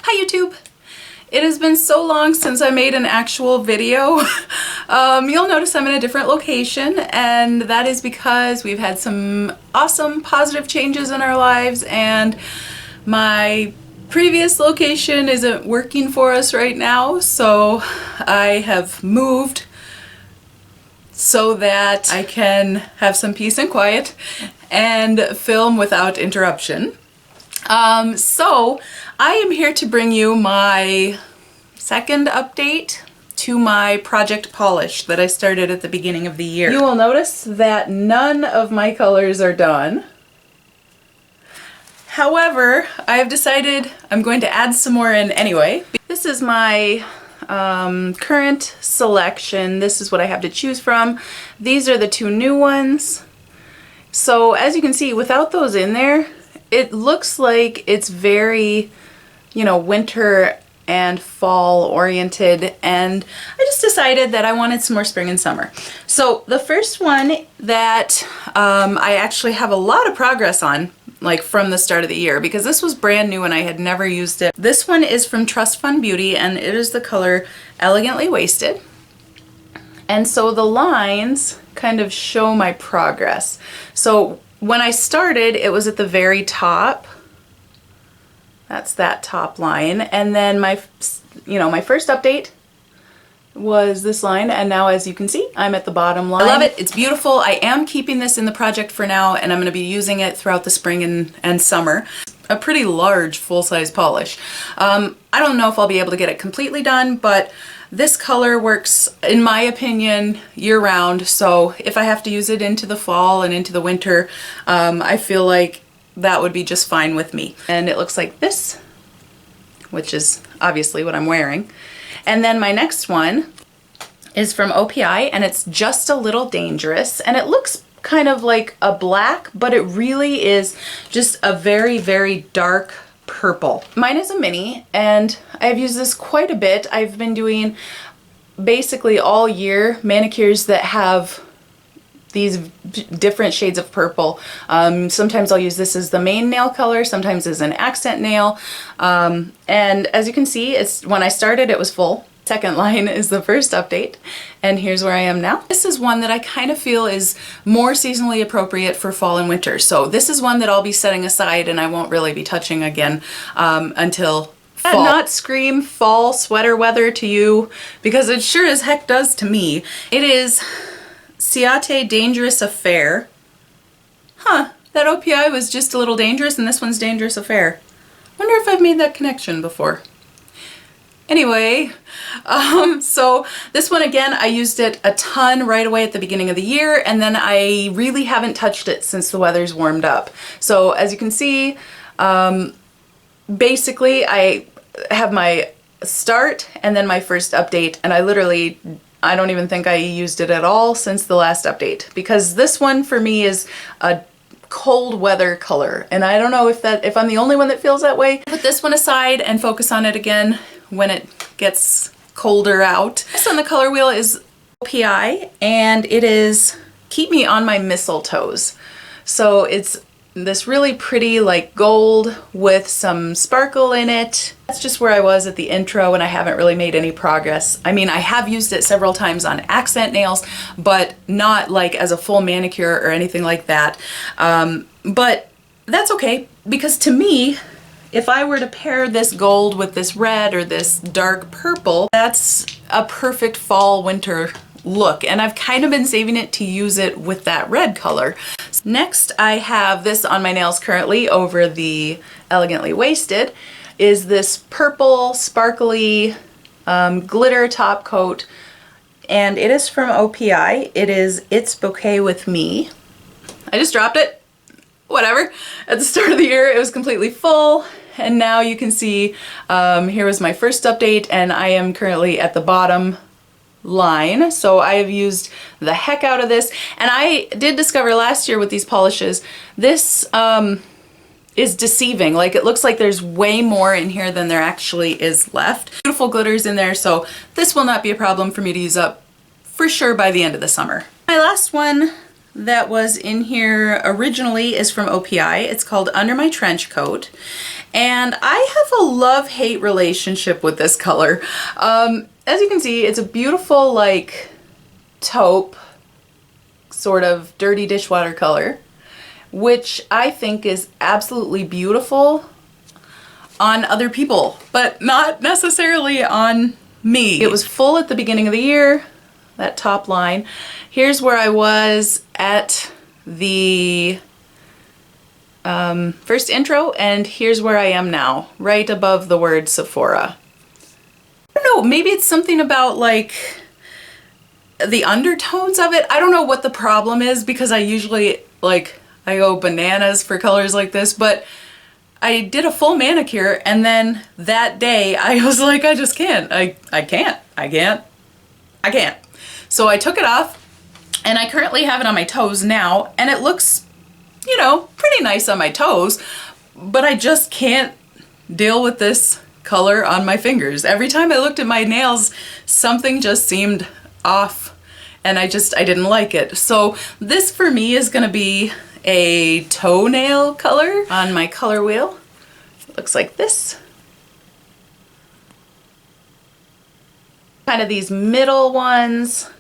Hi YouTube! It has been so long since I made an actual video. You'll notice I'm in a different location, and that is because we've had some awesome positive changes in our lives, and my previous location isn't working for us right now, so I have moved so that I can have some peace and quiet and film without interruption. So I am here to bring you my second update to my Project Polish that I started at the beginning of the year. You will notice that none of my colors are done. However, I have decided I'm going to add some more in anyway. This is my current selection. This is what I have to choose from. These are the two new ones. So as you can see, without those in there, it looks like it's very, winter and fall oriented, and I just decided that I wanted some more spring and summer. So the first one that I actually have a lot of progress on, like from the start of the year, because this was brand new and I had never used it. This one is from Trust Fund Beauty, and it is the color Elegantly Wasted. And so the lines kind of show my progress. So when I started, it was at the very top. That's that top line. And then my first update was this line, and now as you can see, I'm at the bottom line. I love it. It's beautiful. I am keeping this in the project for now, and I'm going to be using it throughout the spring and summer. A pretty large full-size polish. I don't know if I'll be able to get it completely done, but this color works, in my opinion, year-round, so if I have to use it into the fall and into the winter, I feel like that would be just fine with me. And it looks like this, which is obviously what I'm wearing. And then my next one is from OPI, and it's Just a Little Dangerous, and it looks kind of like a black, but it really is just a very, very dark purple. Mine is a mini, and I've used this quite a bit. I've been doing basically all year manicures that have these different shades of purple. Sometimes I'll use this as the main nail color, sometimes as an accent nail. And as you can see, when I started it was full. Second line is the first update, and here's where I am now. This is one that I kind of feel is more seasonally appropriate for fall and winter. So this is one that I'll be setting aside and I won't really be touching again until fall. Not scream fall sweater weather to you, because it sure as heck does to me. It is Ciate Dangerous Affair. Huh, that OPI was Just a Little Dangerous and this one's Dangerous Affair. Wonder if I've made that connection before. Anyway, so this one again, I used it a ton right away at the beginning of the year, and then I really haven't touched it since the weather's warmed up. So as you can see, basically I have my start and then my first update, and I don't even think I used it at all since the last update, because this one for me is a cold weather color, and I don't know if I'm the only one that feels that way. Put this one aside and focus on it again when it gets colder out. This on the color wheel is OPI, and it is Keep Me on My Mistletoes. So it's this really pretty like gold with some sparkle in it. That's just where I was at the intro, and I haven't really made any progress. I mean, I have used it several times on accent nails, but not like as a full manicure or anything like that. But that's okay, because to me, if I were to pair this gold with this red or this dark purple, that's a perfect fall winter look, and I've kind of been saving it to use it with that red color. Next, I have this on my nails currently over the Elegantly Wasted, is this purple sparkly glitter top coat, and it is from OPI. It is It's Bouquet with Me. I just dropped it. Whatever. At the start of the year it was completely full, and now you can see here was my first update, and I am currently at the bottom line. So I have used the heck out of this, and I did discover last year with these polishes, this is deceiving. Like, it looks like there's way more in here than there actually is left. Beautiful glitters in there, so this will not be a problem for me to use up for sure by the end of the summer. My last one that was in here originally is from OPI. It's called Under My Trench Coat. And I have a love-hate relationship with this color. As you can see, it's a beautiful, like, taupe, sort of dirty dishwater color, which I think is absolutely beautiful on other people, but not necessarily on me. It was full at the beginning of the year, that top line. Here's where I was at the first intro, and here's where I am now, right above the word Sephora. I don't know, maybe it's something about like the undertones of it. I don't know what the problem is, because I usually like, I go bananas for colors like this, but I did a full manicure, and then that day I was like, I just can't. I can't. So I took it off, and I currently have it on my toes now, and it looks, you know, pretty nice on my toes, but I just can't deal with this color on my fingers. Every time I looked at my nails, something just seemed off, and I didn't like it. So this for me is gonna be a toenail color on my color wheel. It looks like this. Kind of these middle ones.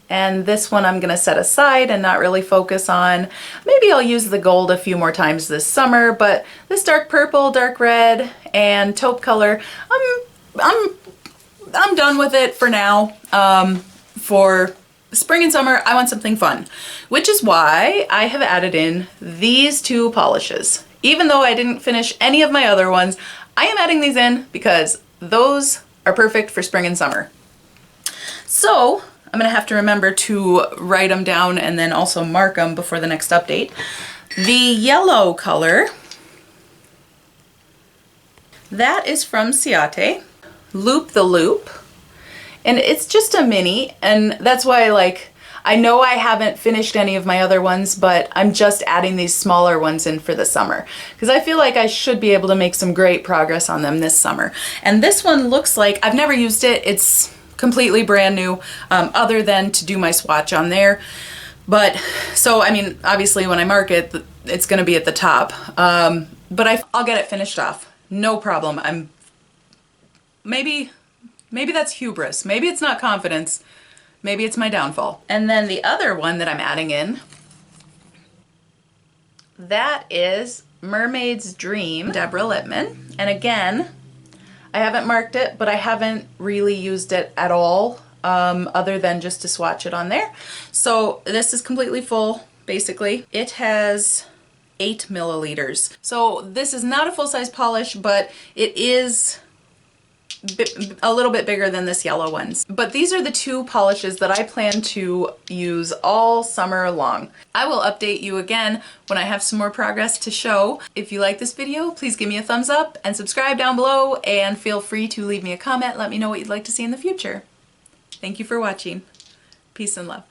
And this one I'm gonna set aside and not really focus on. Maybe I'll use the gold a few more times this summer, but this dark purple, dark red, and taupe color, I'm done with it for now. For spring and summer, I want something fun, which is why I have added in these two polishes. Even though I didn't finish any of my other ones, I am adding these in because those are perfect for spring and summer. So I'm gonna have to remember to write them down and then also mark them before the next update. The yellow color, that is from Ciate, Loop the Loop. And it's just a mini, and that's why, like, I know I haven't finished any of my other ones, but I'm just adding these smaller ones in for the summer, because I feel like I should be able to make some great progress on them this summer. And this one looks like, I've never used it, it's completely brand new, other than to do my swatch on there. But, so, I mean, obviously when I mark it, it's gonna be at the top. But I'll get it finished off, no problem. Maybe that's hubris. Maybe it's not confidence. Maybe it's my downfall. And then the other one that I'm adding in, that is Mermaid's Dream, Deborah Lippmann. And again, I haven't marked it, but I haven't really used it at all, other than just to swatch it on there. So this is completely full, basically. It has 8 milliliters. So this is not a full-size polish, but it is a little bit bigger than this yellow ones. But these are the two polishes that I plan to use all summer long. I will update you again when I have some more progress to show. If you like this video, please give me a thumbs up and subscribe down below, and feel free to leave me a comment. Let me know what you'd like to see in the future. Thank you for watching. Peace and love.